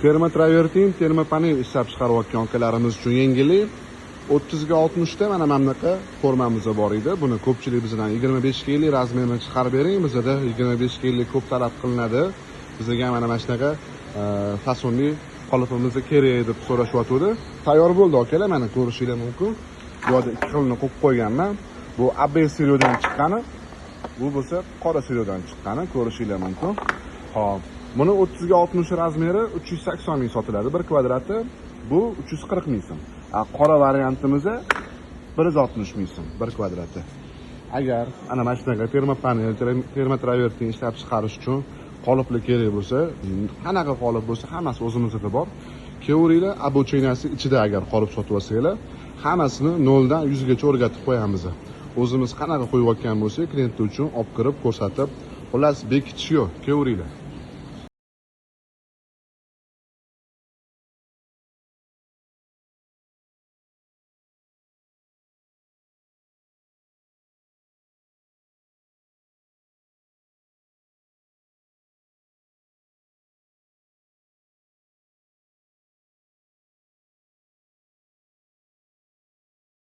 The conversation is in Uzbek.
Termotravertin, termopanel ishlab chiqarayotgan akalarimiz uchun yengillik 30 ga 60 ta mana mamlaqa formamiz bor edi. Buni ko'pchilik bizdan 25 ga 50 razmerni chiqarib bering. Bizda 25 ga 50 ko'p talab qilinadi. Bizga mana shunaqa fasonli qolipimizni kerak deb so'rashyotdi. Tayyor bo'ldi akalar, mana ko'rishingiz mumkin. Bu yerda ikki xilni qo'yib qo'yganman. Bu AB seriodan chiqqani, bu bo'lsa qora seriodan chiqqani ko'rishingiz mumkin. Xo'p, buni 30 ga 60 razmeri 380 ming sotiladi. 1 kvadrati bu 340 ming so'm. Qora variantimiz 160 ming so'm 1 kvadrati. Agar ana mana shunaqa termopanel, termotravertin ishlab chiqarish uchun qolipli kerak bo'lsa, qanaqa qolip bo'lsa, hammasi o'zimizda bor. Kelavringlar, обучениесі ichida agar qolip sotib olsanglar, hammasini 0 dan 100 gacha o'rgatib qo'yamiz. O'zimiz qanaqa qo'yib olgan bo'lsak, klient uchun olib kirib ko'rsatib, xullas bekitish yo'q. Kelavringlar.